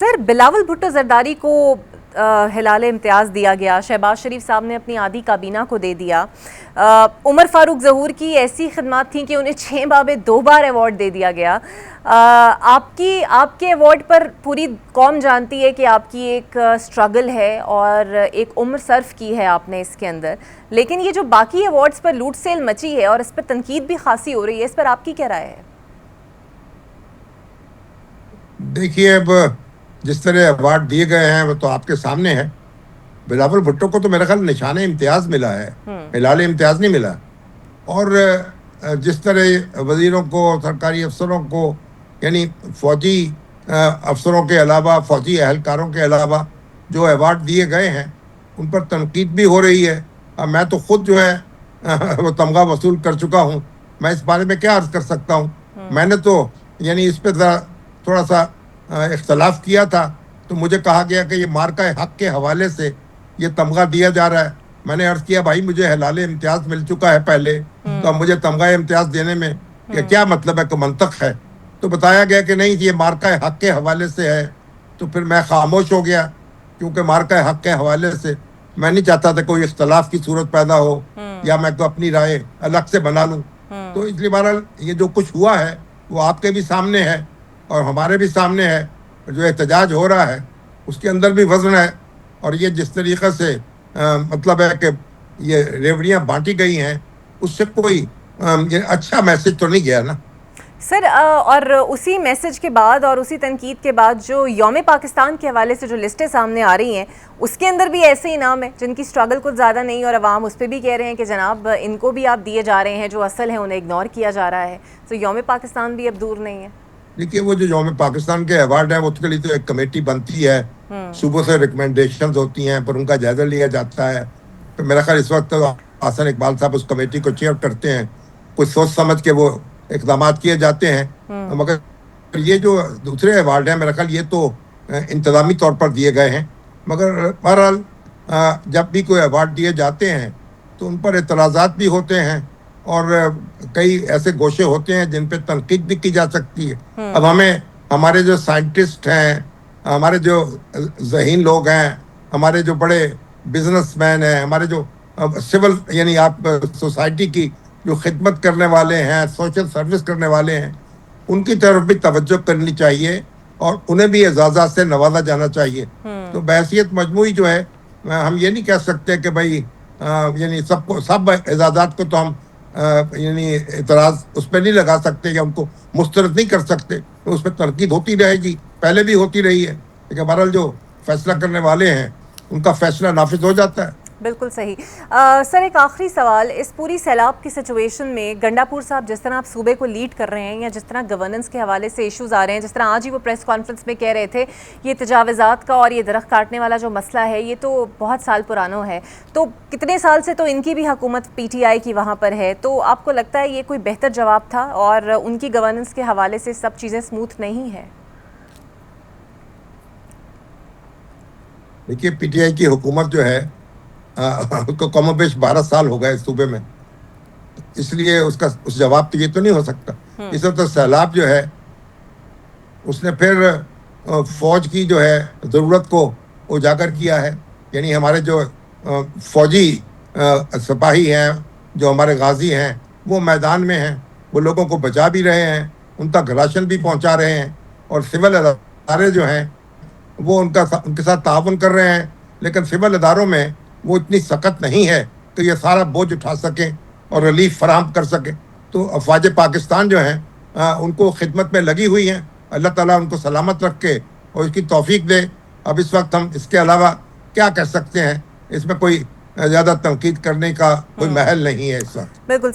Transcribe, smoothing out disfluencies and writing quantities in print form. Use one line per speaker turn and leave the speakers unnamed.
سر بلاول بھٹو زرداری کو ہلال امتیاز دیا گیا، شہباز شریف صاحب نے اپنی آدھی کابینہ کو دے دیا، عمر فاروق ظہور کی ایسی خدمات تھیں کہ انہیں 6 بابے 2 بار ایوارڈ دے دیا گیا۔ آپ کے ایوارڈ پر پوری قوم جانتی ہے کہ آپ کی ایک سٹرگل ہے اور ایک عمر صرف کی ہے آپ نے اس کے اندر، لیکن یہ جو باقی ایوارڈز پر لوٹ سیل مچی ہے اور اس پر تنقید بھی خاصی ہو رہی ہے، اس پر آپ کی کیا رائے ہے؟
دیکھیے، اب جس طرح ایوارڈ دیے گئے ہیں وہ تو آپ کے سامنے ہے۔ بلاول بھٹو کو تو میرا خیال نشان امتیاز ملا ہے، ہلال امتیاز نہیں ملا۔ اور جس طرح وزیروں کو، سرکاری افسروں کو، یعنی فوجی افسروں کے علاوہ، فوجی اہلکاروں کے علاوہ جو ایوارڈ دیے گئے ہیں ان پر تنقید بھی ہو رہی ہے۔ میں تو خود جو ہے وہ تمغہ وصول کر چکا ہوں، میں اس بارے میں کیا عرض کر سکتا ہوں۔ میں نے تو یعنی اس پہ تھوڑا سا اختلاف کیا تھا، تو مجھے کہا گیا کہ یہ مارکہ حق کے حوالے سے یہ تمغہ دیا جا رہا ہے۔ میں نے عرض کیا بھائی مجھے ہلال امتیاز مل چکا ہے پہلے، تو اب مجھے تمغہ امتیاز دینے میں کیا مطلب ہے، کہ منطق ہے؟ تو بتایا گیا کہ نہیں یہ مارکہ حق کے حوالے سے ہے۔ تو پھر میں خاموش ہو گیا، کیونکہ مارکہ حق کے حوالے سے میں نہیں چاہتا تھا کوئی اختلاف کی صورت پیدا ہو یا میں تو اپنی رائے الگ سے بنا لوں۔ تو اس لیے بہرحال یہ جو کچھ ہوا ہے وہ آپ کے بھی سامنے ہے اور ہمارے بھی سامنے ہے۔ جو احتجاج ہو رہا ہے اس کے اندر بھی وزن ہے، اور یہ جس طریقے سے مطلب ہے کہ یہ ریوڑیاں بانٹی گئی ہیں، اس سے کوئی اچھا میسج تو نہیں گیا نا
سر، اور اسی میسج کے بعد اور اسی تنقید کے بعد جو یوم پاکستان کے حوالے سے جو لسٹیں سامنے آ رہی ہیں، اس کے اندر بھی ایسے انعام ہیں جن کی سٹرگل کچھ زیادہ نہیں، اور عوام اس پہ بھی کہہ رہے ہیں کہ جناب ان کو بھی آپ دیے جا رہے ہیں، جو اصل ہیں انہیں اگنور کیا جا رہا ہے۔ تو یوم پاکستان بھی اب دور نہیں ہے۔
دیکھیے، وہ جو یوم پاکستان کے ایوارڈ ہیں اس کے لیے تو ایک کمیٹی بنتی ہے، صوبوں سے ریکمنڈیشنز ہوتی ہیں، پر ان کا جائزہ لیا جاتا ہے۔ تو میرا خیال اس وقت حسن اقبال صاحب اس کمیٹی کو چیئر کرتے ہیں، کچھ سوچ سمجھ کے وہ اقدامات کیے جاتے ہیں۔ مگر یہ جو دوسرے ایوارڈ ہیں میرا خیال یہ تو انتظامی طور پر دیے گئے ہیں۔ مگر بہرحال جب بھی کوئی ایوارڈ دیے جاتے ہیں تو ان پر اعتراضات بھی ہوتے ہیں، اور کئی ایسے گوشے ہوتے ہیں جن پہ تنقید بھی کی جا سکتی ہے۔ اب ہمارے جو سائنٹسٹ ہیں، ہمارے جو ذہین لوگ ہیں، ہمارے جو بڑے بزنس مین ہیں، ہمارے جو سول یعنی آپ سوسائٹی کی جو خدمت کرنے والے ہیں، سوشل سروس کرنے والے ہیں، ان کی طرف بھی توجہ کرنی چاہیے اور انہیں بھی اعزازات سے نوازا جانا چاہیے۔ تو بحیثیت مجموعی جو ہے ہم یہ نہیں کہہ سکتے کہ بھائی یعنی سب اعزازات کو تو ہم یعنی اعتراض اس پہ نہیں لگا سکتے یا ان کو مسترد نہیں کر سکتے، تو اس پہ تنقید ہوتی رہے گی، پہلے بھی ہوتی رہی ہے، لیکن بہرحال جو فیصلہ کرنے والے ہیں ان کا فیصلہ نافذ ہو جاتا ہے۔
بالکل صحیح۔ سر، ایک آخری سوال، اس پوری سیلاب کی سچویشن میں گنڈا پور صاحب جس طرح آپ صوبے کو لیڈ کر رہے ہیں، یا جس طرح گورننس کے حوالے سے ایشوز آ رہے ہیں، جس طرح آج ہی وہ پریس کانفرنس میں کہہ رہے تھے یہ تجاوزات کا اور یہ درخت کاٹنے والا جو مسئلہ ہے یہ تو بہت سال پرانا ہے، تو کتنے سال سے تو ان کی بھی حکومت پی ٹی آئی کی وہاں پر ہے، تو آپ کو لگتا ہے یہ کوئی بہتر جواب تھا اور ان کی گورننس کے حوالے سے سب چیزیں سموتھ نہیں ہے؟
دیکھیے، پی ٹی آئی کی حکومت جو ہے اس کو کم و بیش 12 سال ہو گئے اس صوبے میں، اس لیے اس جواب تو یہ تو نہیں ہو سکتا۔ اس وقت سیلاب جو ہے اس نے پھر فوج کی جو ہے ضرورت کو اجاگر کیا ہے، یعنی ہمارے جو فوجی سپاہی ہیں، جو ہمارے غازی ہیں، وہ میدان میں ہیں، وہ لوگوں کو بچا بھی رہے ہیں، ان تک راشن بھی پہنچا رہے ہیں، اور سول ادارے جو ہیں وہ ان کے ساتھ تعاون کر رہے ہیں، لیکن سول اداروں میں وہ اتنی سخت نہیں ہے کہ یہ سارا بوجھ اٹھا سکیں اور ریلیف فراہم کر سکیں۔ تو افواج پاکستان جو ہیں ان کو خدمت میں لگی ہوئی ہیں، اللہ تعالیٰ ان کو سلامت رکھے اور اس کی توفیق دے۔ اب اس وقت ہم اس کے علاوہ کیا کہہ سکتے ہیں، اس میں کوئی زیادہ تنقید کرنے کا کوئی محل نہیں ہے اس وقت۔
بالکل